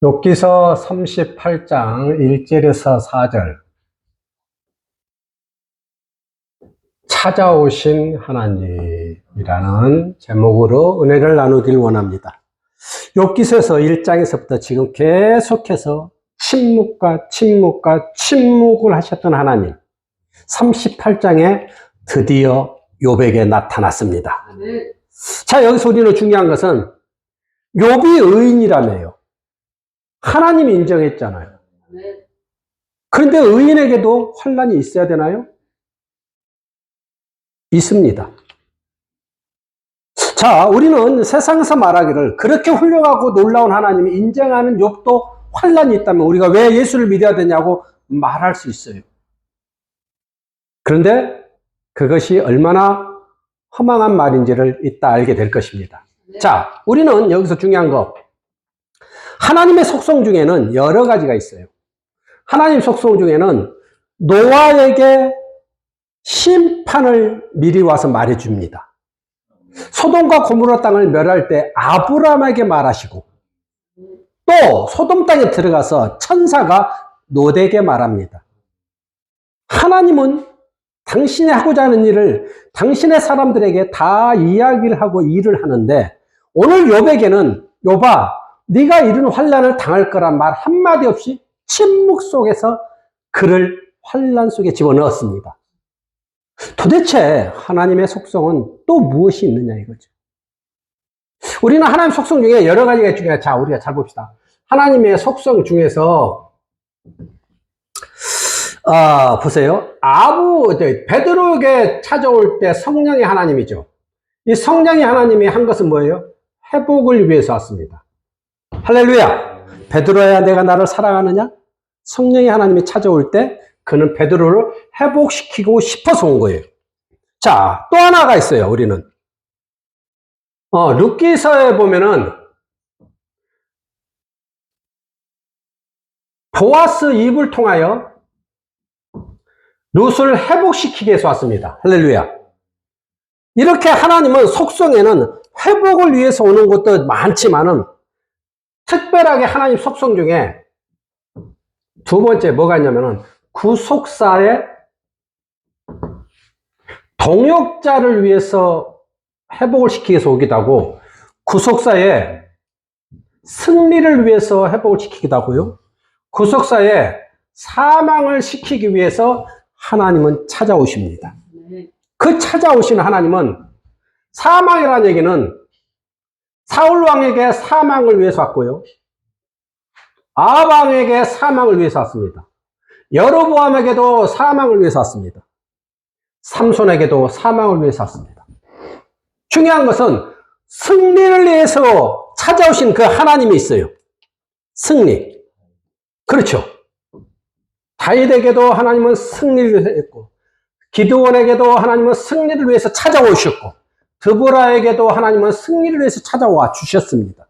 욥기서 38장 1절에서 4절. 찾아오신 하나님이라는 제목으로 은혜를 나누길 원합니다. 욥기서에서 1장에서부터 지금 계속해서 침묵을 하셨던 하나님, 38장에 드디어 욥에게 나타났습니다. 자, 여기서 우리는 중요한 것은 욥이 의인이라며요. 하나님이 인정했잖아요. 그런데 의인에게도 환난이 있어야 되나요? 있습니다. 자, 우리는 세상에서 말하기를 그렇게 훌륭하고 놀라운 하나님이 인정하는 욥도 환난이 있다면 우리가 왜 예수를 믿어야 되냐고 말할 수 있어요. 그런데 그것이 얼마나 허망한 말인지를 이따 알게 될 것입니다. 자, 우리는 여기서 중요한 거, 하나님의 속성 중에는 여러 가지가 있어요. 하나님 속성 중에는 노아에게 심판을 미리 와서 말해줍니다. 소돔과 고모라 땅을 멸할 때 아브라함에게 말하시고, 또 소돔 땅에 들어가서 천사가 롯에게 말합니다. 하나님은 당신이 하고자 하는 일을 당신의 사람들에게 다 이야기를 하고 일을 하는데, 오늘 욥에게는 욥아, 네가 이런 환난을 당할 거란 말 한마디 없이 침묵 속에서 그를 환난 속에 집어넣었습니다. 도대체 하나님의 속성은 또 무엇이 있느냐 이거죠. 우리는 하나님 속성 중에 여러 가지가 있죠. 자, 우리가 잘 봅시다. 하나님의 속성 중에서 보세요. 베드로에게 찾아올 때 성령의 하나님이죠. 이 성령의 하나님이 한 것은 뭐예요? 회복을 위해서 왔습니다. 할렐루야! 베드로야, 내가 나를 사랑하느냐? 성령의 하나님이 찾아올 때 그는 베드로를 회복시키고 싶어서 온 거예요. 자, 또 하나가 있어요, 우리는. 룻기서에 보면은 보아스 입을 통하여 룻을 회복시키기 위해서 왔습니다. 할렐루야! 이렇게 하나님은 속성에는 회복을 위해서 오는 것도 많지만은 특별하게 하나님 속성 중에 두 번째 뭐가 있냐면은 구속사의 동역자를 위해서 회복을 시키기 위해서 오기도 하고, 구속사의 승리를 위해서 회복을 시키기도 하고요, 구속사의 사망을 시키기 위해서 하나님은 찾아오십니다. 그 찾아오시는 하나님은, 사망이라는 얘기는 사울왕에게 사망을 위해서 왔고요, 아합왕에게 사망을 위해서 왔습니다. 여로보암에게도 사망을 위해서 왔습니다. 삼손에게도 사망을 위해서 왔습니다. 중요한 것은 승리를 위해서 찾아오신 그 하나님이 있어요. 승리. 그렇죠. 다윗에게도 하나님은 승리를 위해서 했고, 기드온에게도 하나님은 승리를 위해서 찾아오셨고, 드보라에게도 하나님은 승리를 위해서 찾아와 주셨습니다.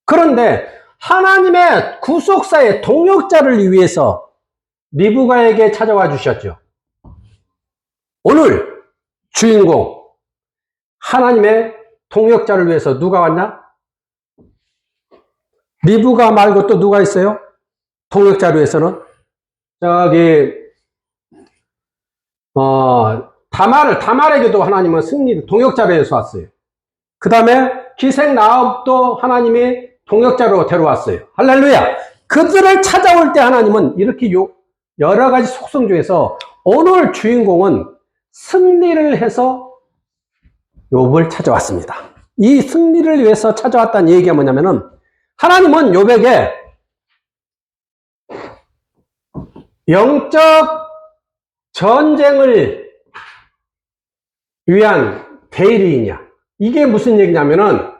그런데 하나님의 구속사의 동역자를 위해서 리브가에게 찾아와 주셨죠. 오늘 주인공, 하나님의 동역자를 위해서 누가 왔나? 리브가 말고 또 누가 있어요? 동역자를 위해서는 다말에게도 하나님은 승리, 동역자로 해서 왔어요. 그 다음에 기생 나업도 하나님이 동역자로 데려왔어요. 할렐루야! 그들을 찾아올 때 하나님은 이렇게 여러 가지 속성 중에서 오늘 주인공은 승리를 해서 욥을 찾아왔습니다. 이 승리를 위해서 찾아왔다는 얘기가 뭐냐면은, 하나님은 욥에게 영적 전쟁을 위한 대리이냐, 이게 무슨 얘기냐면은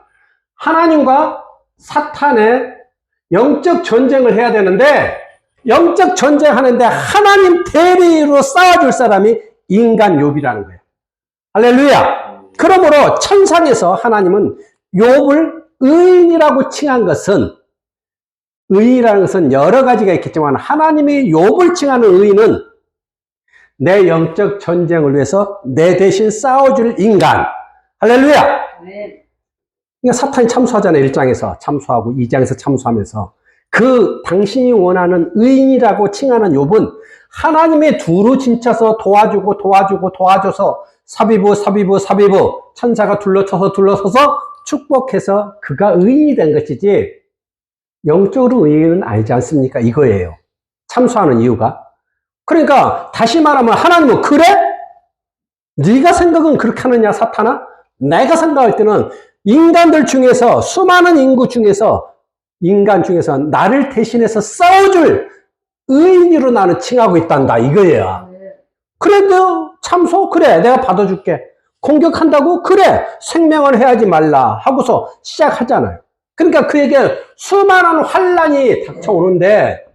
하나님과 사탄의 영적 전쟁을 해야 되는데, 영적 전쟁하는데 하나님 대리로 싸워줄 사람이 인간 욥이라는 거예요. 할렐루야! 그러므로 천상에서 하나님은 욥을 의인이라고 칭한 것은, 의인이라는 것은 여러 가지가 있겠지만 하나님이 욥을 칭하는 의인은 내 영적 전쟁을 위해서 내 대신 싸워줄 인간. 할렐루야! 네. 그러니까 사탄이 참수하잖아요. 1장에서 참수하고 2장에서 참수하면서 그 당신이 원하는 의인이라고 칭하는 욥은 하나님의 두루 진쳐서 도와줘서 사비부 천사가 둘러서서 축복해서 그가 의인이 된 것이지 영적으로 의인은 아니지 않습니까? 이거예요. 참소하는 이유가. 그러니까 다시 말하면 하나님은 그래? 네가 생각은 그렇게 하느냐 사탄아? 내가 생각할 때는 인간들 중에서 수많은 인간 중에서 나를 대신해서 싸워줄 의인으로 나는 칭하고 있단다 이거예요. 그래 너 참소? 그래 내가 받아줄게. 공격한다고? 그래 생명을 해야지 말라 하고서 시작하잖아요. 그러니까 그에게 수많은 환란이 닥쳐오는데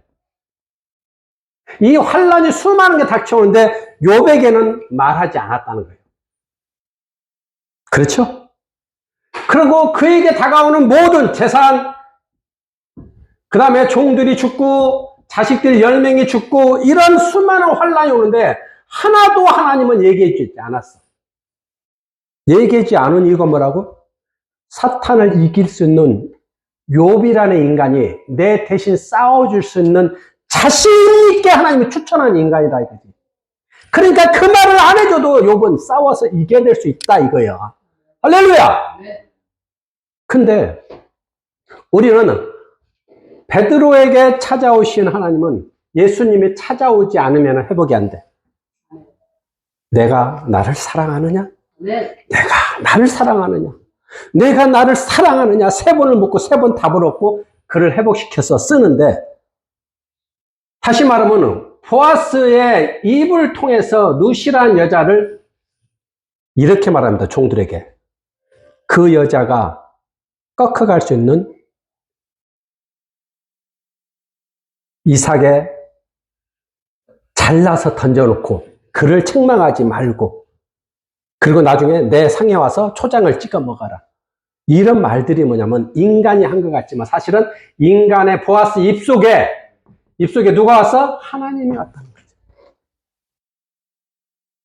이 환란이 수많은 게 닥쳐오는데 욥에게는 말하지 않았다는 거예요. 그렇죠? 그리고 그에게 다가오는 모든 재산, 그 다음에 종들이 죽고 자식들 10명이 죽고 이런 수많은 환란이 오는데 하나도 하나님은 얘기해 주지 않았어. 얘기하지 않은 이유가 뭐라고? 사탄을 이길 수 있는 욥이라는 인간이 내 대신 싸워줄 수 있는 자신 있게 하나님이 추천한 인간이다 이거지. 그러니까 그 말을 안 해줘도 욥은 싸워서 이겨낼 수 있다 이거야. 할렐루야. 근데 우리는 베드로에게 찾아오신 하나님은 예수님이 찾아오지 않으면 회복이 안 돼. 내가 나를 사랑하느냐? 내가 나를 사랑하느냐? 내가 나를 사랑하느냐? 3번을 묻고 3번 답을 얻고 그를 회복시켜서 쓰는데 다시 말하면 보아스의 입을 통해서 루시라는 여자를 이렇게 말합니다. 종들에게. 그 여자가 꺾어갈 수 있는 이삭에 잘라서 던져놓고 그를 책망하지 말고 그리고 나중에 내 상에 와서 초장을 찍어 먹어라. 이런 말들이 뭐냐면 인간이 한 것 같지만 사실은 인간의 보아스 입속에 누가 왔어? 하나님이 왔다는 거죠.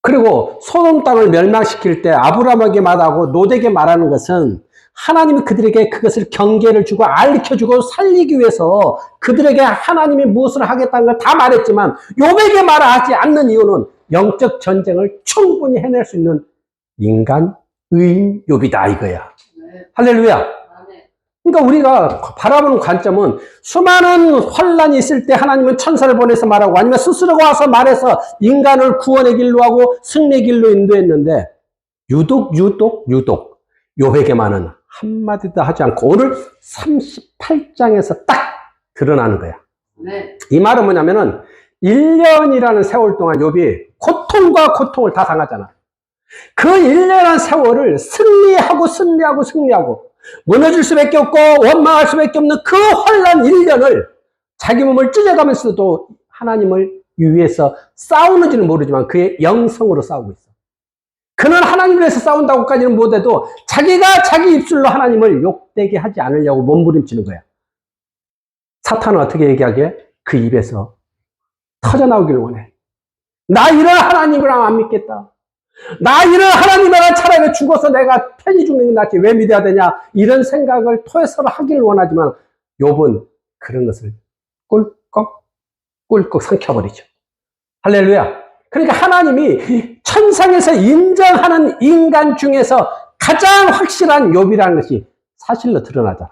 그리고 소돔 땅을 멸망시킬 때 아브라함에게 말하고 롯에게 말하는 것은 하나님이 그들에게 그것을 경계를 주고 알려주고 살리기 위해서 그들에게 하나님이 무엇을 하겠다는 걸 다 말했지만 욥에게 말하지 않는 이유는 영적 전쟁을 충분히 해낼 수 있는 인간 의인 욥이다 이거야. 할렐루야. 그러니까 우리가 바라보는 관점은 수많은 환란이 있을 때 하나님은 천사를 보내서 말하고 아니면 스스로가 와서 말해서 인간을 구원의 길로 하고 승리의 길로 인도했는데 유독 욥에게만은 한마디도 하지 않고 오늘 38장에서 딱 드러나는 거야. 이 말은 뭐냐면은 1년이라는 세월 동안 욥이 고통과 고통을 다 당하잖아. 그 1년이라는 세월을 승리하고 무너질 수밖에 없고 원망할 수밖에 없는 그 환란 1년을 자기 몸을 찢어가면서도 하나님을 위해서 싸우는지는 모르지만 그의 영성으로 싸우고 있어. 그는 하나님을 위해서 싸운다고까지는 못해도 자기가 자기 입술로 하나님을 욕되게 하지 않으려고 몸부림치는 거야. 사탄은 어떻게 얘기하게? 그 입에서 터져나오길 원해. 나 이런 하나님을 안 믿겠다. 나 이런 하나님이랑 차라리 죽어서 내가 편히 죽는 게 낫지 왜 믿어야 되냐 이런 생각을 토해서 하기를 원하지만 욥은 그런 것을 꿀꺽 삼켜버리죠. 할렐루야. 그러니까 하나님이 천상에서 인정하는 인간 중에서 가장 확실한 욥이라는 것이 사실로 드러나잖아.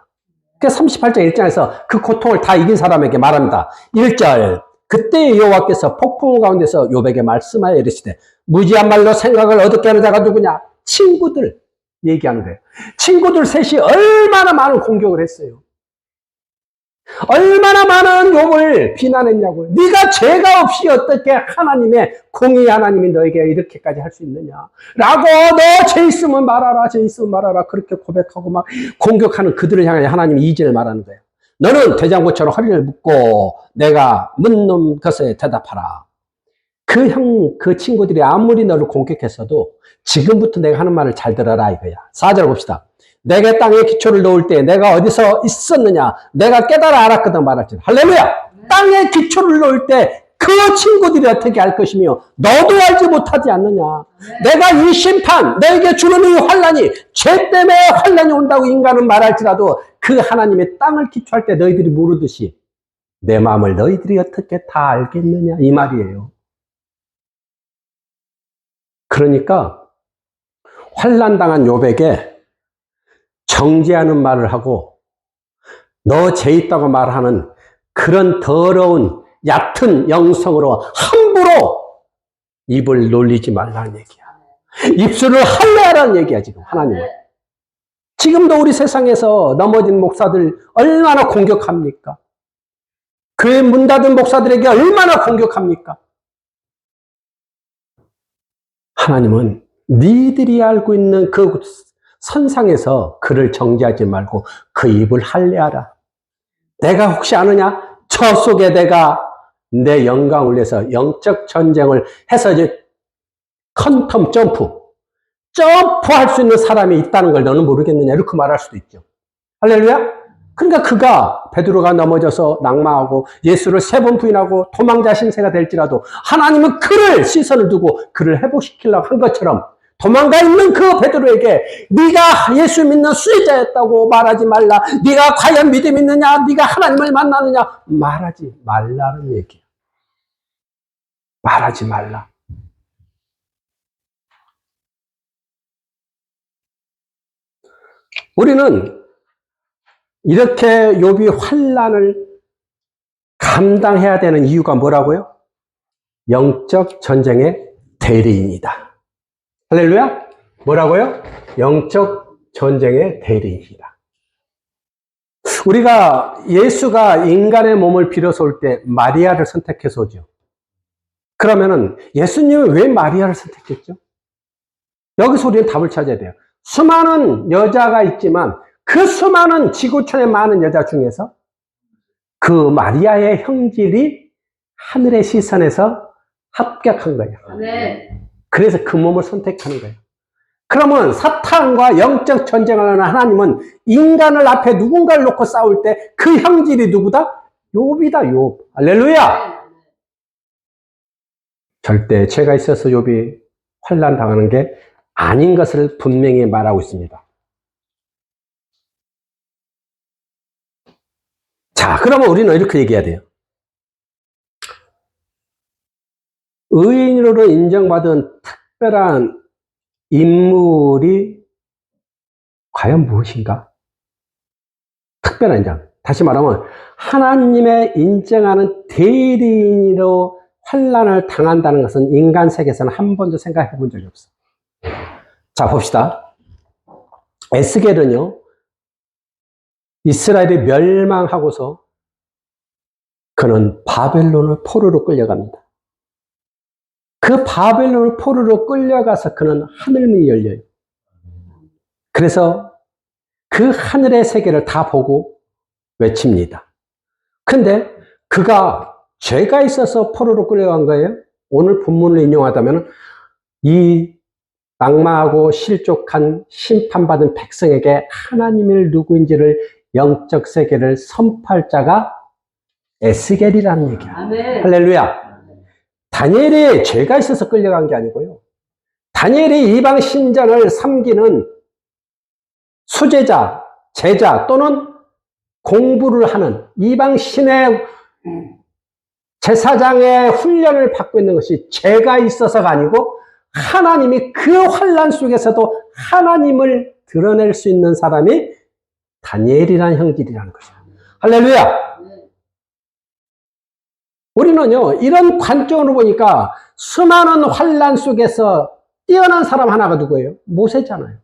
그러니까 38장 1장에서 그 고통을 다 이긴 사람에게 말합니다. 1절 그때 여호와께서 폭풍 가운데서 욥에게 말씀하여 이르시되 무지한 말로 생각을 어둡게 하는 자가 누구냐? 친구들 얘기하는 거예요. 친구들 셋이 얼마나 많은 공격을 했어요. 얼마나 많은 욥을 비난했냐고요. 네가 죄가 없이 어떻게 하나님의 공의 하나님이 너에게 이렇게까지 할 수 있느냐 라고 너 죄 있으면 말하라 그렇게 고백하고 막 공격하는 그들을 향해 하나님이 이진을 말하는 거예요. 너는 대장고처럼 허리를 묶고 내가 묻는 것에 대답하라. 그 친구들이 아무리 너를 공격했어도 지금부터 내가 하는 말을 잘 들어라 이거야. 4절 봅시다. 내가 땅에 기초를 놓을 때 내가 어디서 있었느냐 내가 깨달아 알았거든 말할지. 할렐루야. 땅에 기초를 놓을 때 그 친구들이 어떻게 할 것이며 너도 알지 못하지 않느냐. 내가 이 심판 너에게 주는 이 환란이 죄 때문에 환란이 온다고 인간은 말할지라도 그 하나님의 땅을 기초할 때 너희들이 모르듯이 내 마음을 너희들이 어떻게 다 알겠느냐 이 말이에요. 그러니까 환난당한 욥에게 정죄하는 말을 하고 너 죄 있다고 말하는 그런 더러운 얕은 영성으로 함부로 입을 놀리지 말라는 얘기야. 입술을 할례하라는 얘기야 지금 하나님은. 지금도 우리 세상에서 넘어진 목사들 얼마나 공격합니까? 교회 문 닫은 목사들에게 얼마나 공격합니까? 하나님은 니들이 알고 있는 그 선상에서 그를 정죄하지 말고 그 입을 할례하라. 내가 혹시 아느냐? 저 속에 내가 내 영광을 위해서 영적 전쟁을 해서 이제 퀀텀 점프할 수 있는 사람이 있다는 걸 너는 모르겠느냐 이렇게 말할 수도 있죠. 할렐루야. 그러니까 그가 베드로가 넘어져서 낙마하고 예수를 3번 부인하고 도망자 신세가 될지라도 하나님은 그를 시선을 두고 그를 회복시키려고 한 것처럼 도망가 있는 그 베드로에게 네가 예수 믿는 수혜자였다고 말하지 말라. 네가 과연 믿음 있느냐? 네가 하나님을 만나느냐? 말하지 말라는 얘기야. 말하지 말라. 우리는 이렇게 욥이 환난을 감당해야 되는 이유가 뭐라고요? 영적 전쟁의 대리인이다. 할렐루야? 뭐라고요? 영적 전쟁의 대리인이다. 우리가 예수가 인간의 몸을 빌어서 올 때 마리아를 선택해서 오죠. 그러면은 예수님은 왜 마리아를 선택했죠? 여기서 우리는 답을 찾아야 돼요. 수많은 여자가 있지만 그 수많은 지구촌의 많은 여자 중에서 그 마리아의 형질이 하늘의 시선에서 합격한 거예요. 네. 그래서 그 몸을 선택하는 거예요. 그러면 사탄과 영적 전쟁을 하는 하나님은 인간을 앞에 누군가를 놓고 싸울 때 그 형질이 누구다? 욥이다, 욥. 할렐루야! 절대 죄가 있어서 욥이 환난 당하는 게 아닌 것을 분명히 말하고 있습니다. 자, 그러면 우리는 이렇게 얘기해야 돼요. 의인으로 인정받은 특별한 인물이 과연 무엇인가? 특별한 인정. 다시 말하면 하나님의 인정하는 대리인으로 환난을 당한다는 것은 인간 세계에서는 한 번도 생각해 본 적이 없어. 자, 봅시다. 에스겔은요, 이스라엘이 멸망하고서 그는 바벨론을 포로로 끌려갑니다. 그 바벨론을 포로로 끌려가서 그는 하늘문이 열려요. 그래서 그 하늘의 세계를 다 보고 외칩니다. 근데 그가 죄가 있어서 포로로 끌려간 거예요? 오늘 본문을 인용하자면 이 낙마하고 실족한 심판받은 백성에게 하나님을 누구인지를 영적 세계를 선포할 자가 에스겔이라는 얘기야. 아멘. 할렐루야. 다니엘이 죄가 있어서 끌려간 게 아니고요. 다니엘이 이방 신전을 섬기는 수제자, 제자 또는 공부를 하는 이방 신의 제사장의 훈련을 받고 있는 것이 죄가 있어서가 아니고 하나님이 그 환난 속에서도 하나님을 드러낼 수 있는 사람이 다니엘이라는 형질이라는 것이야. 할렐루야! 우리는요, 이런 관점으로 보니까 수많은 환난 속에서 뛰어난 사람 하나가 누구예요? 모세잖아요.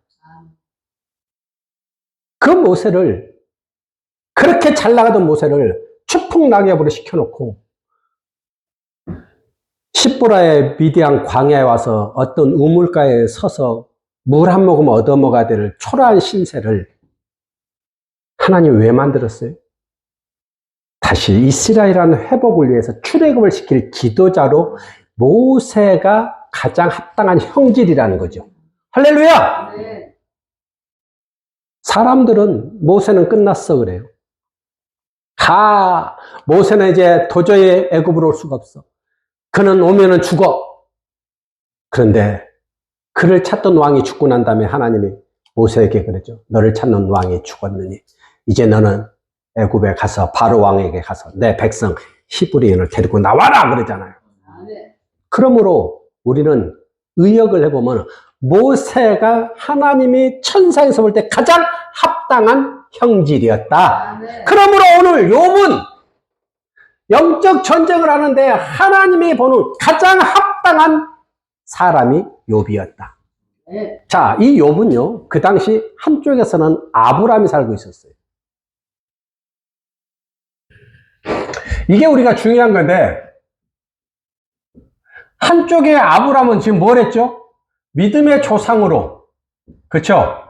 그 모세를, 그렇게 잘 나가던 모세를 추풍낙엽으로 시켜놓고 십보라의 미디안 광야에 와서 어떤 우물가에 서서 물 한 모금 얻어먹어야 될 초라한 신세를 하나님 왜 만들었어요? 다시 이스라엘이라는 회복을 위해서 출애굽을 시킬 지도자로 모세가 가장 합당한 형질이라는 거죠. 할렐루야! 네. 사람들은 모세는 끝났어 그래요. 모세는 이제 도저히 애굽으로 올 수가 없어. 그는 오면은 죽어. 그런데 그를 찾던 왕이 죽고 난 다음에 하나님이 모세에게 그랬죠. 너를 찾는 왕이 죽었느니 이제 너는 애굽에 가서 바로 왕에게 가서 내 백성 히브리인을 데리고 나와라 그러잖아요. 그러므로 우리는 의역을 해보면 모세가 하나님이 천상에서 볼 때 가장 합당한 형질이었다. 그러므로 오늘 욥은 영적 전쟁을 하는데 하나님이 보는 가장 합당한 사람이 욥이었다. 자, 이 욥은요, 그 당시 한쪽에서는 아브라함이 살고 있었어요. 이게 우리가 중요한 건데, 한쪽에 아브라함은 지금 뭘 했죠? 믿음의 조상으로. 그쵸?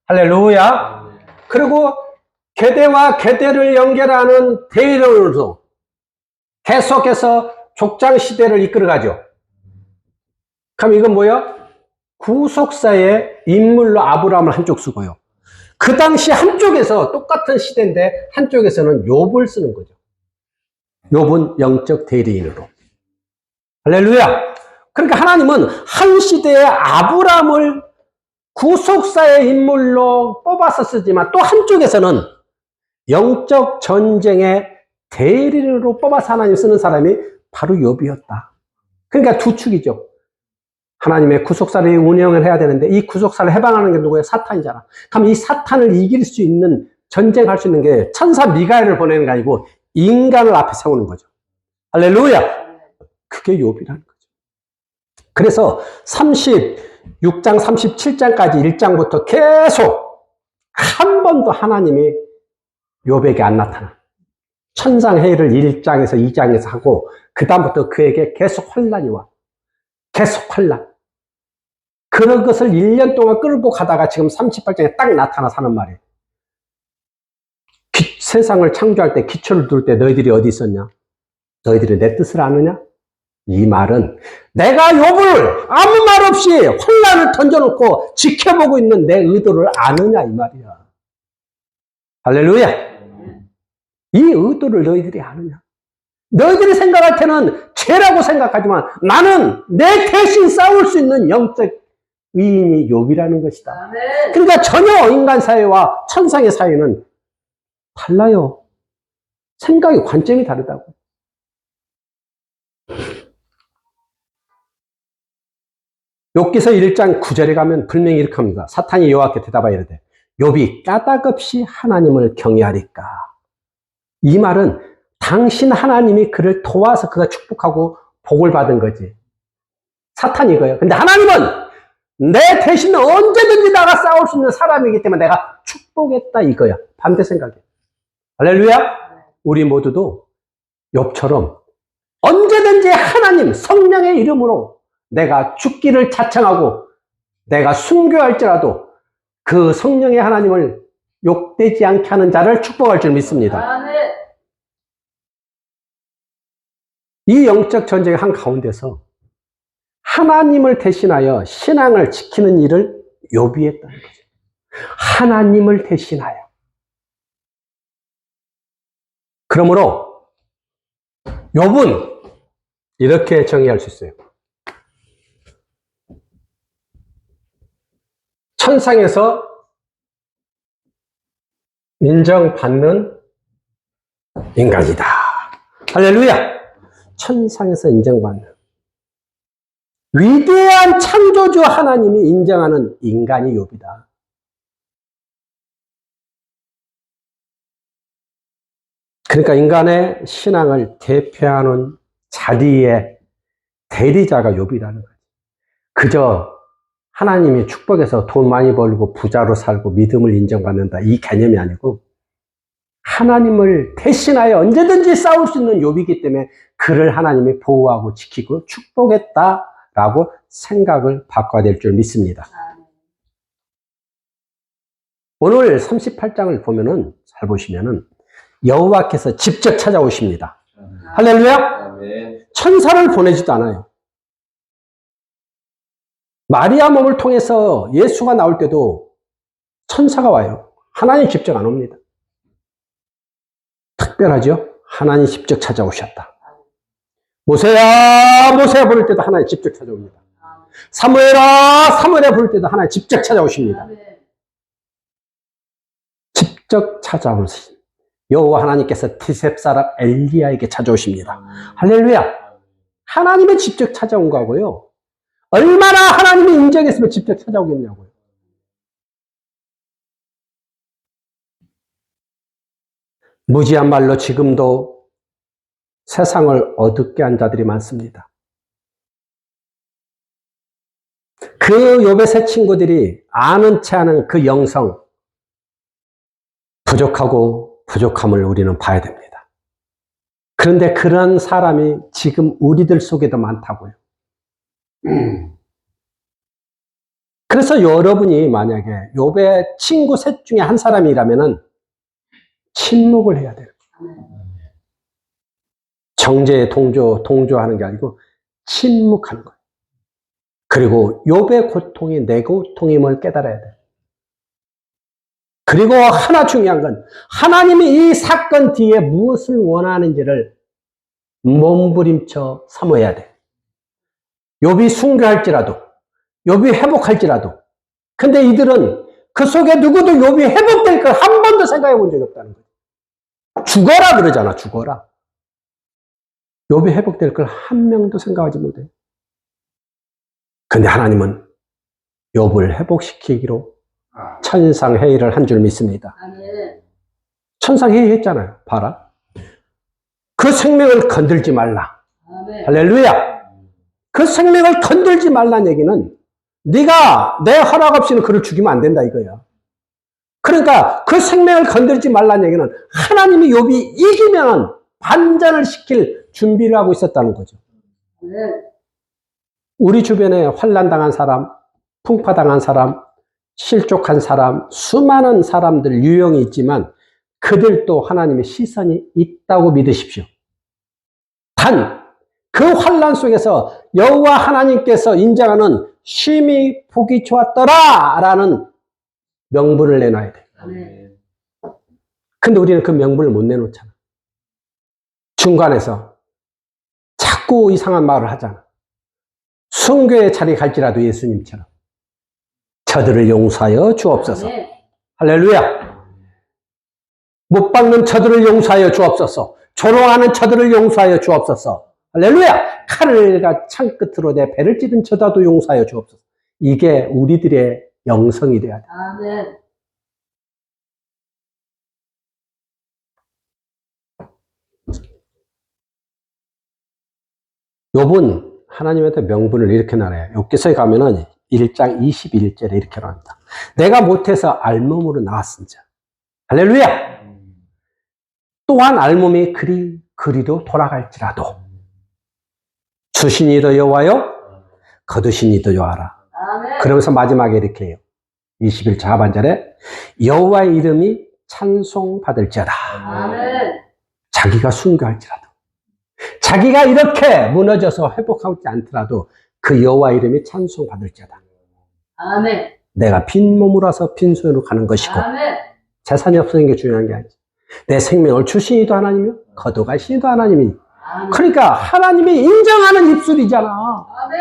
할렐루야. 그리고 계대와 계대를 연결하는 대리로서 계속해서 족장 시대를 이끌어가죠. 그럼 이건 뭐야? 구속사의 인물로 아브라함을 한쪽 쓰고요. 그 당시 한쪽에서 똑같은 시대인데 한쪽에서는 욥을 쓰는 거죠. 욥은 영적 대리인으로. 할렐루야. 그러니까 하나님은 한 시대에 아브라함을 구속사의 인물로 뽑아서 쓰지만 또 한쪽에서는 영적 전쟁의 대리인으로 뽑아서 하나님 쓰는 사람이 바로 욥이었다. 그러니까 두 축이죠. 하나님의 구속사를 운영을 해야 되는데 이 구속사를 해방하는 게 누구예요? 사탄이잖아. 그럼 이 사탄을 이길 수 있는, 전쟁할 수 있는 게 천사 미가엘을 보내는 게 아니고 인간을 앞에 세우는 거죠. 할렐루야. 그게 욥이라는 거죠. 그래서 36장 37장까지 1장부터 계속 한 번도 하나님이 욥에게 안 나타나. 천상회의를 1장에서 2장에서 하고 그 다음부터 그에게 계속 혼란이 와. 계속 혼란. 그런 것을 1년 동안 끌고 가다가 지금 38장에 딱 나타나서 하는 말이에요. 세상을 창조할 때 기초를 둘 때 너희들이 어디 있었냐? 너희들이 내 뜻을 아느냐? 이 말은 내가 욥을 아무 말 없이 혼란을 던져놓고 지켜보고 있는 내 의도를 아느냐 이 말이야. 할렐루야. 이 의도를 너희들이 아느냐? 너희들이 생각할 때는 죄라고 생각하지만 나는 내 대신 싸울 수 있는 영적 의인이 욥이라는 것이다. 그러니까 전혀 인간 사회와 천상의 사회는 달라요. 생각의 관점이 다르다고. 욥기서 1장 9절에 가면 분명히 이렇게 합니다. 사탄이 여호와께 대답하여 이르되 욥이 까닭없이 하나님을 경외하리까. 이 말은 당신 하나님이 그를 도와서 그가 축복하고 복을 받은 거지. 사탄이 이거예요. 근데 하나님은 내 대신 언제든지 나가 싸울 수 있는 사람이기 때문에 내가 축복했다 이거야. 반대 생각이야. 할렐루야. 우리 모두도 욥처럼 언제든지 하나님 성령의 이름으로 내가 죽기를 자청하고 내가 순교할지라도 그 성령의 하나님을 욕되지 않게 하는 자를 축복할 줄 믿습니다. 이 영적 전쟁의 한가운데서 하나님을 대신하여 신앙을 지키는 일을 욥이 했다는 거죠. 하나님을 대신하여. 그러므로 욥은 이렇게 정의할 수 있어요. 천상에서 인정받는 인간이다. 할렐루야. 천상에서 인정받는 위대한 창조주 하나님이 인정하는 인간이 욥이다. 그러니까 인간의 신앙을 대표하는 자리의 대리자가 욥이라는 거지. 그저 하나님이 축복해서 돈 많이 벌고 부자로 살고 믿음을 인정받는다 이 개념이 아니고 하나님을 대신하여 언제든지 싸울 수 있는 욥이기 때문에 그를 하나님이 보호하고 지키고 축복했다라고 생각을 바꿔야 될 줄 믿습니다. 오늘 38장을 보면은 잘 보시면은 여호와께서 직접 찾아오십니다. 할렐루야. 천사를 보내지도 않아요. 마리아 몸을 통해서 예수가 나올 때도 천사가 와요. 하나님 직접 안 옵니다. 특별하죠? 하나님 직접 찾아오셨다. 모세야, 모세야 부를 때도 하나님 직접 찾아옵니다. 사무엘아, 사무엘아 부를 때도 하나님 직접 찾아오십니다. 직접 찾아오신 여호와 하나님께서 디셉 사람 엘리야에게 찾아오십니다. 할렐루야. 하나님이 직접 찾아온 거고요. 얼마나 하나님이 인정했으면 직접 찾아오겠냐고요. 무지한 말로 지금도 세상을 어둡게 한 자들이 많습니다. 그 욥의 세 친구들이 아는 체 하는 그 영성, 부족하고 부족함을 우리는 봐야 됩니다. 그런데 그런 사람이 지금 우리들 속에도 많다고요. 그래서 여러분이 만약에 욥의 친구 셋 중에 한 사람이라면은 침묵을 해야 돼요. 정죄에 동조하는 게 아니고 침묵하는 거예요. 그리고 욥의 고통이 내 고통임을 깨달아야 돼요. 그리고 하나 중요한 건 하나님이 이 사건 뒤에 무엇을 원하는지를 몸부림쳐 삼아야 돼. 욥이 순교할지라도, 욥이 회복할지라도. 근데 이들은 그 속에 누구도 욥이 회복될 걸 한 번도 생각해 본 적이 없다는 거예요. 죽어라 그러잖아, 죽어라. 욥이 회복될 걸 한 명도 생각하지 못해요. 근데 하나님은 욥을 회복시키기로 천상회의를 한 줄 믿습니다. 천상회의 했잖아요. 봐라. 그 생명을 건들지 말라. 할렐루야. 그 생명을 건들지 말라는 얘기는 네가 내 허락 없이는 그를 죽이면 안 된다 이거야. 그러니까 그 생명을 건들지 말라는 얘기는 하나님이 욥이 이기면 반전을 시킬 준비를 하고 있었다는 거죠. 우리 주변에 환난당한 사람, 풍파당한 사람, 실족한 사람, 수많은 사람들 유형이 있지만 그들도 하나님의 시선이 있다고 믿으십시오. 단 그 환난 속에서 여호와 하나님께서 인정하는 쉼이 보기 좋았더라 라는 명분을 내놔야 돼요. 근데 우리는 그 명분을 못 내놓잖아. 중간에서 자꾸 이상한 말을 하잖아. 순교의 자리 갈지라도 예수님처럼 저들을 용서하여 주옵소서. 할렐루야. 못 박는 저들을 용서하여 주옵소서. 조롱하는 저들을 용서하여 주옵소서. 할렐루야. 칼을 창 끝으로 내 배를 찌른 저다도 용서하여 주옵소서. 이게 우리들의 영성이 돼야 돼. 아멘. 욥은 하나님한테 명분을 이렇게 나눠요. 욥기서에 가면은 1장 21절에 이렇게 나옵니다. 내가 못해서 알몸으로 나왔은자. 할렐루야. 또한 알몸이 그리도 돌아갈지라도 주신 이도 여호와여 거두신 이도 여호와라. 그러면서 마지막에 이렇게 해요. 21절 하반절에 여호와의 이름이 찬송받을지어다. 아멘. 자기가 순교할지라도 자기가 이렇게 무너져서 회복하지 않더라도 그 여호와 이름이 찬송받을지어다. 아멘. 내가 빈 몸으로 와서 빈손으로 가는 것이고 아멘. 재산이 없어진 게 중요한 게 아니지. 내 생명을 주신 이도 하나님이요 거둬가신 이도 하나님이. 아멘. 그러니까 하나님이 인정하는 입술이잖아. 아멘.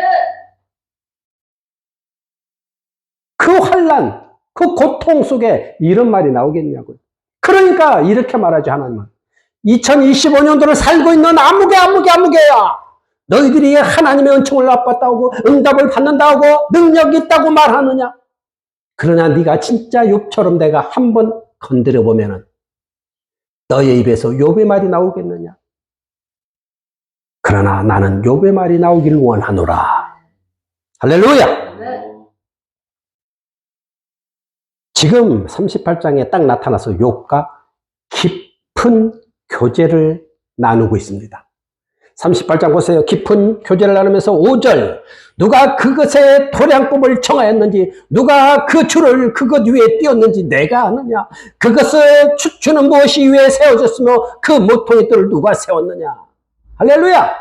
그 환난, 그 고통 속에 이런 말이 나오겠냐고요. 그러니까 이렇게 말하죠. 하나님은 2025년도를 살고 있는 아무개야. 너희들이 하나님의 은총을 맛봤다고 응답을 받는다고 능력이 있다고 말하느냐. 그러나 네가 진짜 욥처럼 내가 한번 건드려 보면은 너의 입에서 욥의 말이 나오겠느냐. 그러나 나는 욥의 말이 나오기를 원하노라. 할렐루야. 네. 지금 38장에 딱 나타나서 욥과 깊은 교제를 나누고 있습니다. 38장 보세요. 깊은 교제를 나누면서 5절 누가 그것의 도량법을 정하였는지 누가 그 줄을 그것 위에 띄었는지 내가 아느냐. 그것의 주는 무엇이 위에 세워졌으며 그 모퉁이 뜰을 누가 세웠느냐. 할렐루야.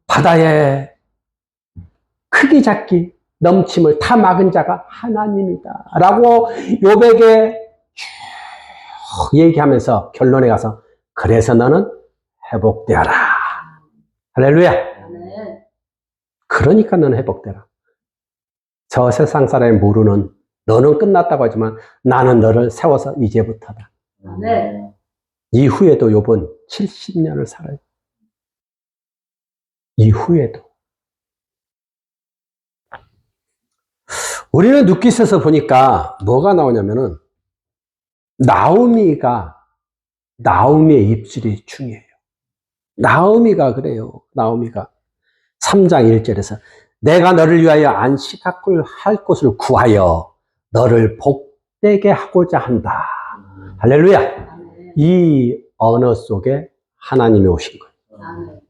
바다의 크기 작기 넘침을 다 막은 자가 하나님이다 라고 욥에게 쭉 얘기하면서 결론에 가서 그래서 너는 회복되어라. 할렐루야. 아멘. 그러니까 너는 회복되라. 저 세상 사람이 모르는 너는 끝났다고 하지만 나는 너를 세워서 이제부터다. 아멘. 이후에도 욥은 70년을 살아요. 이후에도. 우리는 룻기서에서 보니까 뭐가 나오냐면은 나오미의 입술이 중요해요. 나오미가 그래요. 나오미가 3장 1절에서 내가 너를 위하여 안식을 할 곳을 구하여 너를 복되게 하고자 한다. 할렐루야. 이 언어 속에 하나님이 오신 거예요.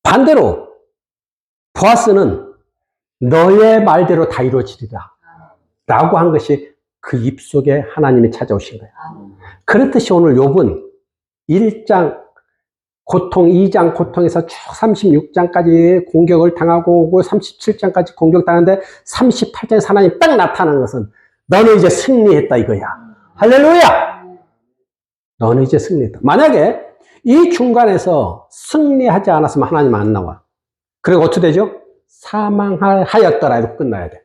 반대로 보아스는 너의 말대로 다 이루어지리라 라고 한 것이 그 입속에 하나님이 찾아오신 거예요. 그렇듯이 오늘 욥은 1장 고통, 2장 고통에서 쭉 36장까지 공격을 당하고 오고 37장까지 공격당하는데 38장에서 하나님이 딱 나타나는 것은 너는 이제 승리했다 이거야. 할렐루야! 너는 이제 승리했다. 만약에 이 중간에서 승리하지 않았으면 하나님 안 나와. 그리고 어떻게 되죠? 사망하였더라 이렇게 끝나야 돼.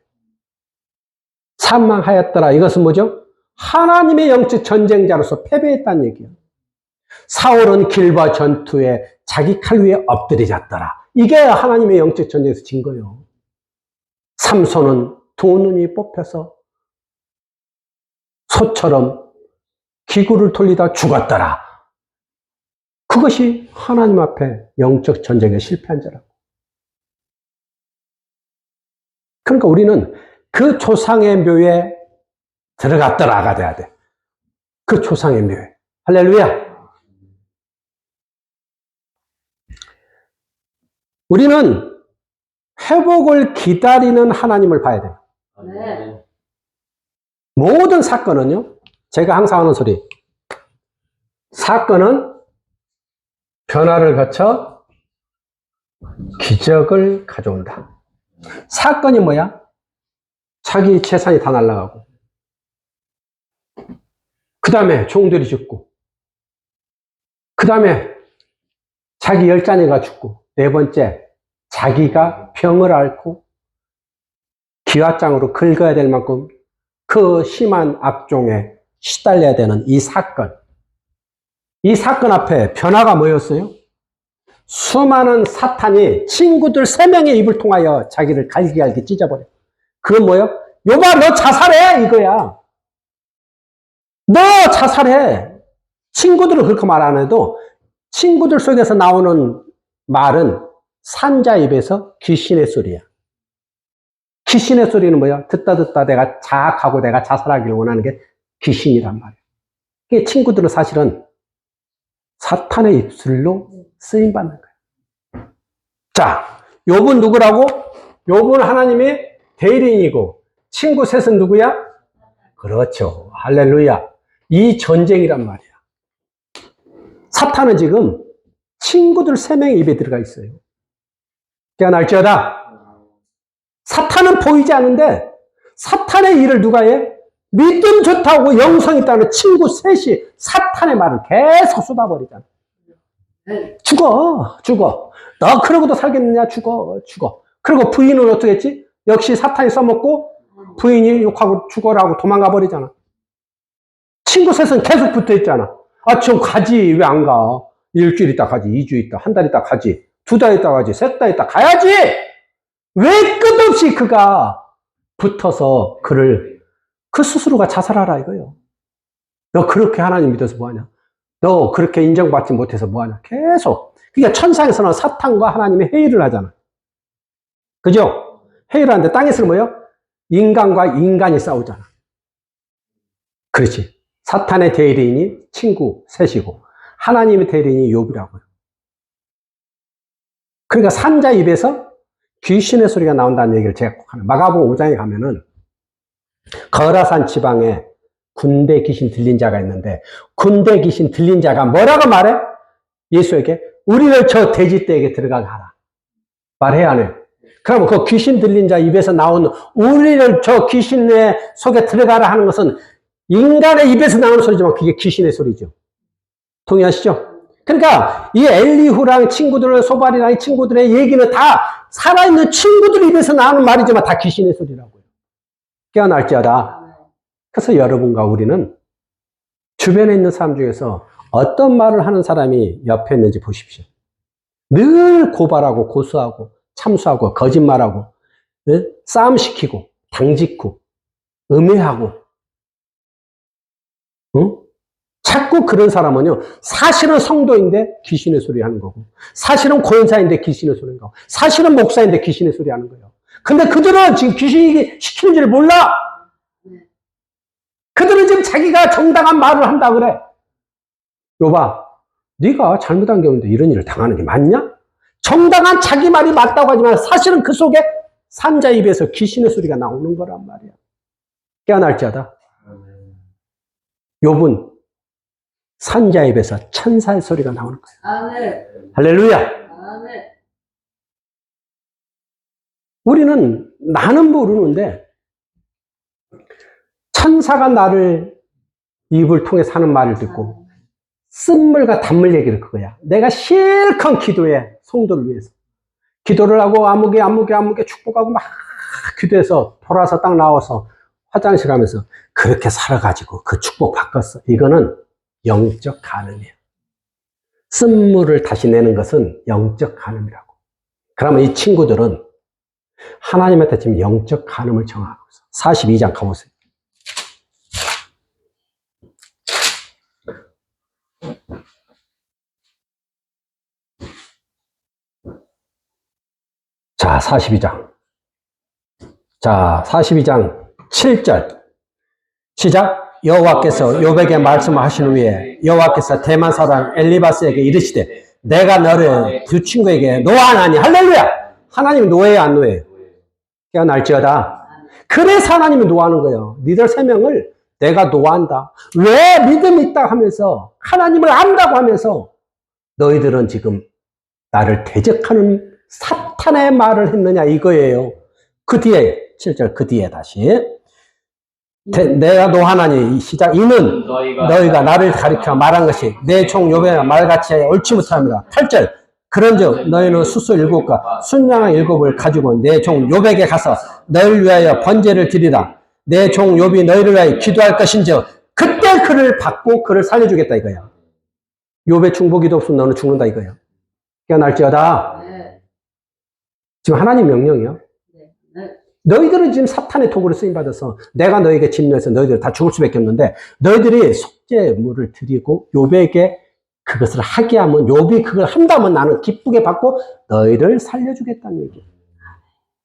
사망하였더라 이것은 뭐죠? 하나님의 영적 전쟁자로서 패배했다는 얘기예요. 사울은 길바 전투에 자기 칼 위에 엎드려졌더라. 이게 하나님의 영적 전쟁에서 진 거예요. 삼손은 두 눈이 뽑혀서 소처럼 기구를 돌리다 죽었더라. 그것이 하나님 앞에 영적 전쟁에 실패한 자라고. 그러니까 우리는 그 조상의 묘에 들어갔더라가 돼야 돼. 그 조상의 묘에. 할렐루야. 우리는 회복을 기다리는 하나님을 봐야 돼요. 네. 모든 사건은요, 제가 항상 하는 소리. 사건은 변화를 거쳐 기적을 가져온다. 사건이 뭐야? 자기 재산이 다 날아가고, 그 다음에 종들이 죽고, 그 다음에 자기 열자녀가 죽고, 네 번째, 자기가 병을 앓고 기와장으로 긁어야 될 만큼 그 심한 악종에 시달려야 되는 이 사건. 이 사건 앞에 변화가 뭐였어요? 수많은 사탄이 친구들 3명의 입을 통하여 자기를 갈기갈기 찢어버려. 그건 뭐예요? 여봐, 너 자살해! 이거야. 너 자살해! 친구들은 그렇게 말 안 해도 친구들 속에서 나오는 말은 산자 입에서 귀신의 소리야. 귀신의 소리는 뭐야? 듣다 내가 자학하고 내가 자살하기를 원하는 게 귀신이란 말이야. 그게 친구들은 사실은 사탄의 입술로 쓰임받는 거야. 자, 욥은 누구라고? 욥은 하나님의 대리인이고 친구 셋은 누구야? 그렇죠. 할렐루야. 이 전쟁이란 말이야. 사탄은 지금 친구들 3명의 입에 들어가 있어요. 깨어날지어다. 사탄은 보이지 않는데 사탄의 일을 누가 해? 믿음 좋다고 영성 있다는 친구 셋이 사탄의 말을 계속 쏟아버리잖아. 죽어. 너 그러고도 살겠느냐? 죽어. 그리고 부인은 어떻게 했지? 역시 사탄이 써먹고 부인이 욕하고 죽어라고 도망가 버리잖아. 친구 셋은 계속 붙어 있잖아. 아, 좀 가지. 왜 안 가? 일주일 있다 가지. 2주 있다. 한 달 있다 가지. 2달 있다 가지. 3달 있다 가야지! 왜 끝없이 그가 붙어서 그 스스로가 자살하라 이거예요. 너 그렇게 하나님 믿어서 뭐하냐? 너 그렇게 인정받지 못해서 뭐하냐? 계속. 그러니까 천상에서는 사탄과 하나님의 회의를 하잖아. 그죠? 회의를 하는데 땅에서는 뭐예요? 인간과 인간이 싸우잖아. 그렇지. 사탄의 대리인이 친구 셋이고 하나님의 대리인이 욥이라고요. 그러니까 산자 입에서 귀신의 소리가 나온다는 얘기를 제가 꼭 하는. 마가복음 5장에 가면은 거라산 지방에 군대 귀신 들린 자가 있는데 군대 귀신 들린 자가 뭐라고 말해? 예수에게 우리를 저 돼지떼에게 들어가게 하라. 말해야 안 해? 그러면 그 귀신 들린 자 입에서 나온 우리를 저 귀신의 속에 들어가라 하는 것은 인간의 입에서 나오는 소리지만 그게 귀신의 소리죠. 동의하시죠? 그러니까 이 엘리후랑 친구들, 소발이랑 이 친구들의 얘기는 다 살아있는 친구들 입에서 나오는 말이지만 다 귀신의 소리라고요. 깨어날지어다. 그래서 여러분과 우리는 주변에 있는 사람 중에서 어떤 말을 하는 사람이 옆에 있는지 보십시오. 늘 고발하고 고소하고 참수하고 거짓말하고 싸움시키고 당짓고 음해하고 자꾸 그런 사람은요, 사실은 성도인데 귀신의 소리 하는 거고, 사실은 권사인데 귀신의 소리 하는 거고, 사실은 목사인데 귀신의 소리 하는 거예요. 근데 그들은 지금 귀신이 시키는지를 몰라. 그들은 지금 자기가 정당한 말을 한다 그래. 여봐, 네가 잘못한 게 없는데 이런 일을 당하는 게 맞냐? 정당한 자기 말이 맞다고 하지만 사실은 그 속에 산자 입에서 귀신의 소리가 나오는 거란 말이야. 깨어날지어다. 욥은 산자 입에서 천사의 소리가 나오는 거야. 아멘. 할렐루야. 아멘. 우리는 나는 모르는데 천사가 나를 입을 통해서 하는 말을 듣고 쓴물과 단물 얘기를 그거야. 내가 실컷 기도해. 성도를 위해서. 기도를 하고 아무개 축복하고 막 기도해서 돌아서 딱 나와서 화장실 가면서 그렇게 살아가지고 그 축복 바꿨어. 이거는 영적 간음이야. 쓴물을 다시 내는 것은 영적 간음이라고. 그러면 이 친구들은 하나님한테 지금 영적 간음을 정하고 있어. 42장 가보세요. 자, 42장. 자, 42장 7절. 시작. 여호와께서 욥에게 말씀하신 후에 여호와께서 대만 사람 엘리바스에게 이르시되 내가 너를 두 친구에게 노하나니. 할렐루야. 하나님이 노해요, 안 노해요? 깨어날지어다. 그래서 하나님이 노하는 거예요. 니들 세 명을 내가 노한다. 왜 믿음이 있다 하면서 하나님을 안다고 하면서 너희들은 지금 나를 대적하는 사탄의 말을 했느냐 이거예요. 그 뒤에 7절 그 뒤에 다시 내가 노하나니. 시작. 이는 너희가 나를 가리켜 말한 것이 내 종 욥의 말같이 옳지 못함이라. 8절 그런즉 너희는 수소 7과 순양한 7을 가지고 내 종 욥에게 가서 너희를 위하여 번제를 드리라. 내 종 욥이 너희를 위하여 기도할 것인즉 그때 그를 받고 그를 살려주겠다 이거야. 욥의 중보기도 없으면 너는 죽는다 이거야. 깨어날지어다. 네. 지금 하나님 명령이요. 네. 너희들은 지금 사탄의 도구로 쓰임받아서 내가 너에게 침노해서 너희들 다 죽을 수밖에 없는데 너희들이 속죄물을 드리고 욥에게 그것을 하게 하면 욥이 그걸 한다면 나는 기쁘게 받고 너희를 살려주겠다는 얘기예요.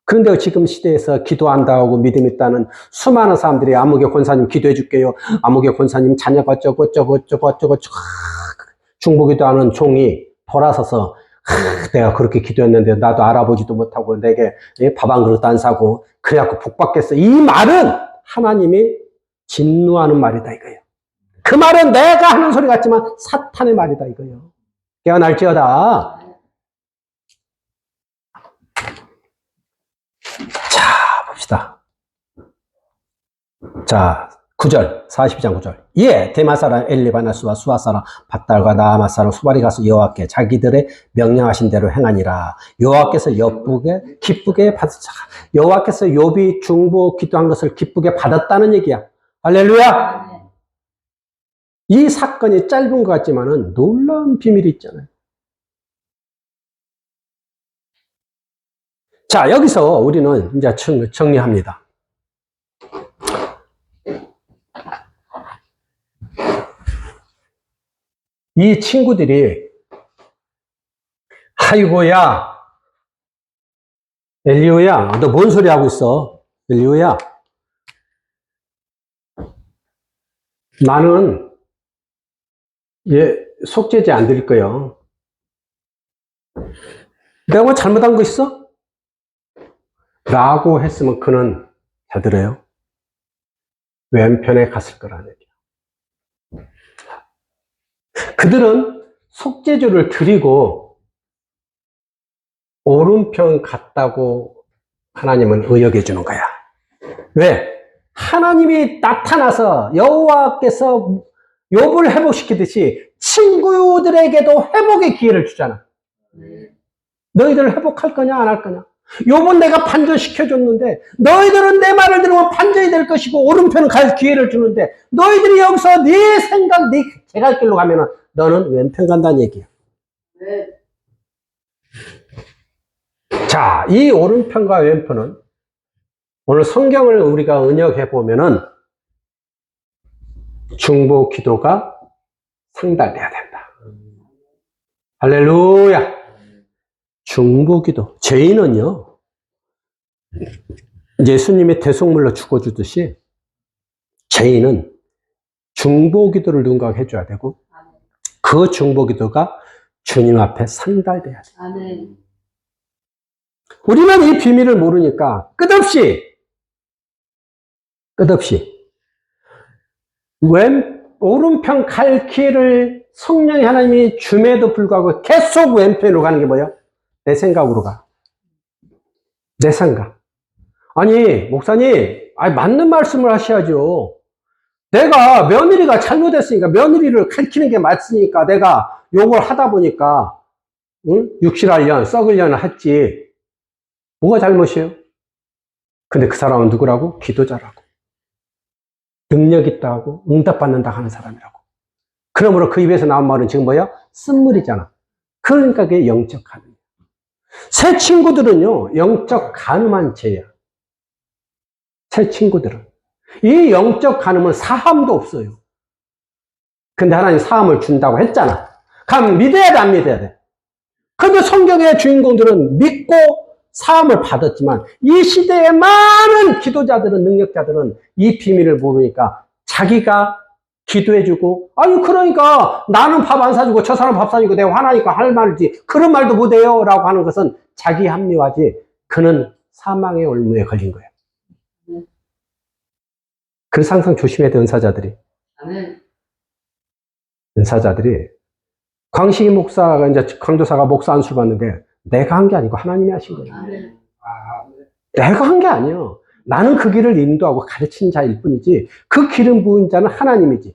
그런데 지금 시대에서 기도한다고 믿음 있다는 수많은 사람들이 아무개 권사님 기도해 줄게요. 아무개 권사님 자녀가 어쩌고 중보기도 하는 종이 돌아서서 내가 그렇게 기도했는데 나도 알아보지도 못하고 내게 밥 한 그릇도 안 사고 그래갖고 복 받겠어. 이 말은 하나님이 진노하는 말이다 이거예요. 그 말은 내가 하는 소리 같지만 사탄의 말이다 이거예요. 깨어날지어다. 자, 봅시다. 자, 9절, 42장 9절. 예, 대만 사람 엘리바나스와 수아 사람 밧달과 나아마 사람 수발이 가서 여호와께 자기들의 명령하신 대로 행하니라. 여호와께서 기쁘게 받으사. 여호와께서 욥이 중보 기도한 것을 기쁘게 받았다는 얘기야. 할렐루야. 이 사건이 짧은 것 같지만은 놀라운 비밀이 있잖아요. 자, 여기서 우리는 이제 정리합니다. 이 친구들이 아이고야 엘리오야 너 뭔 소리 하고 있어? 엘리오야 나는 속죄제 안 드릴 거예요. 내가 뭐 잘못한 거 있어? 라고 했으면 그는 잘 들어요. 왼편에 갔을 거라는 얘기야. 그들은 속죄제를 드리고 오른편 갔다고 하나님은 의역해 주는 거야. 왜? 하나님이 나타나서 여호와께서 욥을 회복시키듯이 친구들에게도 회복의 기회를 주잖아. 너희들 회복할 거냐 안 할 거냐? 욥은 내가 반전시켜줬는데 너희들은 내 말을 들으면 반전이 될 것이고 오른편은 갈 기회를 주는데 너희들이 여기서 네 생각, 네 제갈 길로 가면은 너는 왼편 간다는 얘기야. 네. 자, 이 오른편과 왼편은 오늘 성경을 우리가 은역해 보면은 중보 기도가 상달돼야 된다. 할렐루야. 중보 기도. 죄인은요, 예수님이 대속물로 죽어주듯이 죄인은 중보 기도를 누군가가 해줘야 되고 그 중보 기도가 주님 앞에 상달돼야 돼. 아멘. 우리는 이 비밀을 모르니까 끝없이 오른편 갈 기회를 성령의 하나님이 줌에도 불구하고 계속 왼편으로 가는 게 뭐예요? 내 생각으로 가. 내 생각. 아니, 목사님, 맞는 말씀을 하셔야죠. 내가 며느리가 잘못했으니까 며느리를 가르치는 게 맞으니까 내가 욕을 하다 보니까 육실할 썩을 년 했지. 뭐가 잘못이에요? 근데 그 사람은 누구라고? 기도자라고. 능력 있다고 응답받는다 하는 사람이라고. 그러므로 그 입에서 나온 말은 지금 뭐야? 쓴물이잖아. 그러니까 그게 영적 간음. 새 친구들은요, 영적 간음한 죄야. 새 친구들은. 이 영적 간음은 사함도 없어요. 근데 하나님 사함을 준다고 했잖아. 그럼 믿어야 돼, 안 믿어야 돼? 근데 성경의 주인공들은 믿고 사함을 받았지만 이 시대의 많은 기도자들은, 능력자들은 이 비밀을 모르니까 자기가 기도해주고, 아니 그러니까 나는 밥 안 사주고 저 사람 밥 사주고 내가 화나니까 할 말이지 그런 말도 못해요 라고 하는 것은 자기 합리화지. 그는 사망의 올무에 걸린 거예요. 그래서 항상 조심해야 돼. 은사자들이 광식이 목사가 이제 강도사가 목사 안수 받는데 내가 한 게 아니고 하나님이 하신 거예요. 내가 한 게 아니에요. 나는 그 길을 인도하고 가르친 자일 뿐이지 그 기름 부은 자는 하나님이지.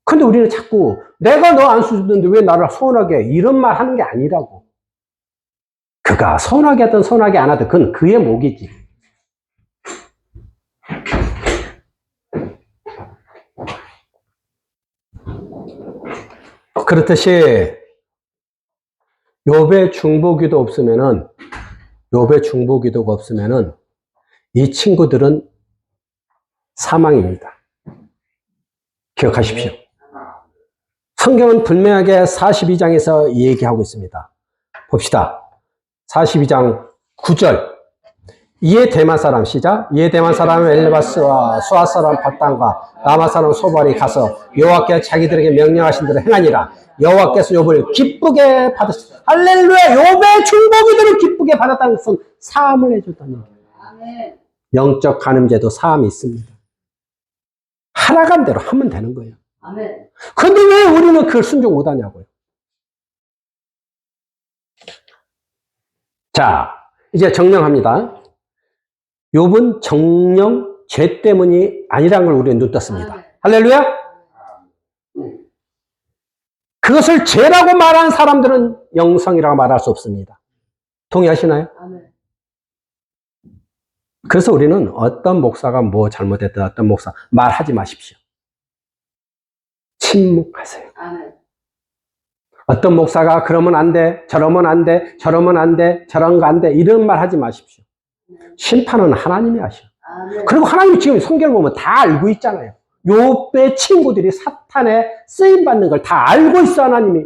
근데 우리는 자꾸 내가 너 안수 줬는데 왜 나를 서운하게 해? 이런 말 하는 게 아니라고. 그가 서운하게 하든 서운하게 안 하든 그건 그의 목이지. 그렇듯이 욥의 중보기도 없으면은 이 친구들은 사망입니다. 기억하십시오. 성경은 분명하게 42장에서 얘기하고 있습니다. 봅시다. 42장 9절. 이에 대만 사람, 시작. 이에 대만 사람 엘르바스와 수아 사람 바단과 라마 사람 소발이 가서 여호와께 자기들에게 명령하신 대로 행하니라. 여호와께서 욥을 기쁘게 받으셨다. 할렐루야. 욥의 중보기도를 기쁘게 받았다는 것은 사함을 해줬다는 얘기예요. 영적 간음죄도 사함이 있습니다. 하나간 대로 하면 되는 거예요. 그런데 왜 우리는 그걸 순종 못하냐고요. 자, 이제 정령합니다. 욥은 정령 죄 때문이 아니라는 걸 우리는 눈 떴습니다. 할렐루야. 그것을 죄라고 말하는 사람들은 영성이라고 말할 수 없습니다. 동의하시나요? 그래서 우리는 어떤 목사가 뭐 잘못했든 어떤 목사 말하지 마십시오. 침묵하세요. 어떤 목사가 그러면 안 돼, 저러면 안 돼, 저러면 안 돼, 저런 거 안 돼, 이런 말 하지 마십시오. 심판은 하나님이 하셔. 그리고 하나님이 지금 성경을 보면 다 알고 있잖아요. 욥의 친구들이 사탄에 쓰임받는 걸 다 알고 있어, 하나님이.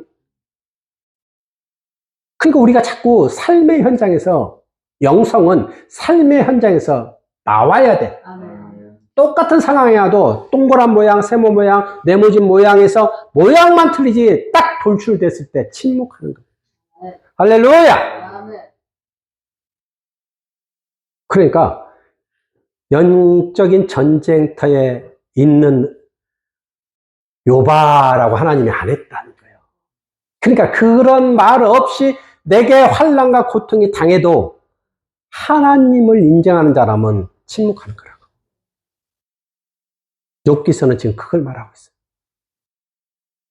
그러니까 우리가 자꾸 삶의 현장에서, 영성은 삶의 현장에서 나와야 돼. 똑같은 상황이 와도 동그란 모양, 세모 모양, 네모진 모양에서 모양만 틀리지 딱 돌출됐을 때 침묵하는 거예요. 할렐루야! 그러니까 영적인 전쟁터에 있는 욥아라고 하나님이 안 했다는 거예요. 그러니까 그런 말 없이 내게 환난과 고통이 당해도 하나님을 인정하는 자라면 침묵하는 거라고. 욥기서는 지금 그걸 말하고 있어요.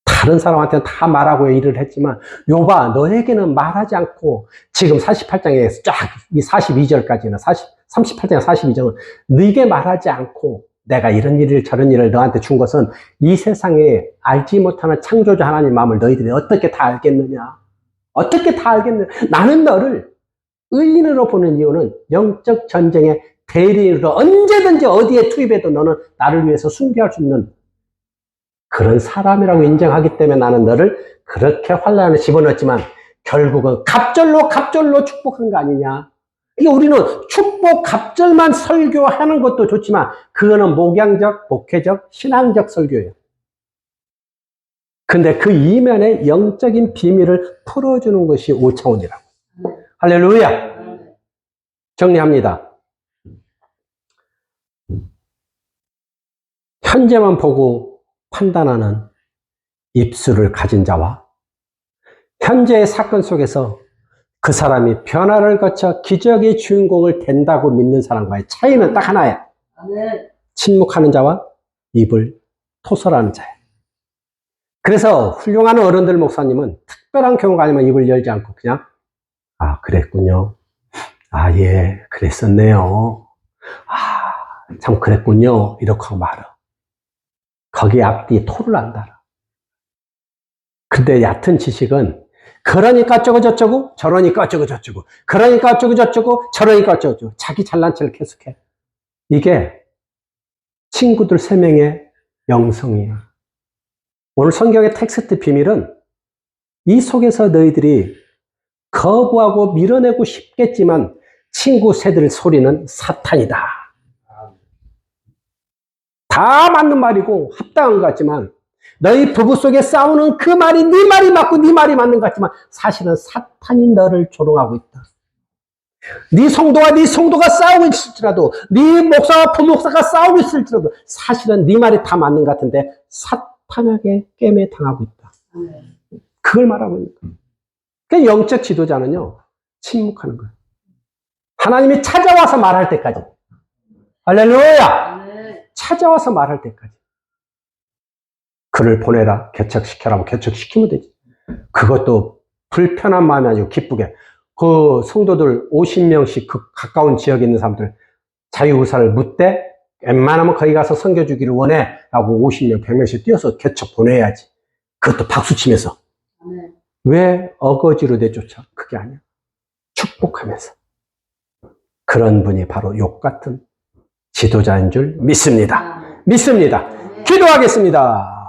다 다른 사람한테는 다 말하고 일을 했지만 욥아 너에게는 말하지 않고 지금 48장에 쫙 이 42절까지는 38장 42절은 네게 말하지 않고 내가 이런 일을 저런 일을 너한테 준 것은 이 세상에 알지 못하는 창조주 하나님 마음을 너희들이 어떻게 다 알겠느냐? 어떻게 다 알겠느냐? 나는 너를 의인으로 보는 이유는 영적 전쟁의 대리인으로 언제든지 어디에 투입해도 너는 나를 위해서 숭배할 수 있는 그런 사람이라고 인정하기 때문에 나는 너를 그렇게 환난에 집어넣었지만 결국은 갑절로 축복한 거 아니냐. 이게 우리는 축복 갑절만 설교하는 것도 좋지만 그거는 목양적, 목회적, 신앙적 설교예요. 근데 그 이면에 영적인 비밀을 풀어주는 것이 5차원이라고. 할렐루야. 정리합니다. 현재만 보고 판단하는 입술을 가진 자와 현재의 사건 속에서 그 사람이 변화를 거쳐 기적의 주인공을 된다고 믿는 사람과의 차이는 딱 하나야. 침묵하는 자와 입을 토설하는 자야. 그래서 훌륭한 어른들 목사님은 특별한 경우가 아니면 입을 열지 않고 그냥 아 그랬군요. 아 예 그랬었네요. 아 참 그랬군요. 이렇게 하고 말아. 거기에 앞뒤 토를 안 달아. 근데 얕은 지식은 그러니까 어쩌고 저쩌고 저러니까 어쩌고 저쩌고 그러니까 어쩌고 저쩌고 저러니까 어쩌고 저쩌고 자기 잘난 체를 계속해. 이게 친구들 3명의 영성이에요. 오늘 성경의 텍스트 비밀은 이 속에서 너희들이 거부하고 밀어내고 싶겠지만 친구 새들 소리는 사탄이다. 다 맞는 말이고 합당한 것 같지만 너희 부부 속에 싸우는 그 말이 네 말이 맞고 네 말이 맞는 것 같지만 사실은 사탄이 너를 조롱하고 있다. 네 성도가 싸우고 있을지라도 네 목사와 부목사가 싸우고 있을지라도 사실은 네 말이 다 맞는 것 같은데 사탄에게 꿰매 당하고 있다. 그걸 말하고 있는 거예요. 그러니까 영적 지도자는요 침묵하는 거예요. 하나님이 찾아와서 말할 때까지. 할렐루야. 찾아와서 말할 때까지. 그를 보내라, 개척시켜라, 개척시키면 되지. 그것도 불편한 마음이 아니고 기쁘게. 그 성도들 50명씩 그 가까운 지역에 있는 사람들 자유의사를 묻되 웬만하면 거기 가서 섬겨주기를 원해 라고 50명, 100명씩 뛰어서 개척 보내야지. 그것도 박수치면서. 왜 어거지로 내쫓아? 그게 아니야. 축복하면서. 그런 분이 바로 욥 같은 지도자인 줄 믿습니다. 믿습니다. 기도하겠습니다.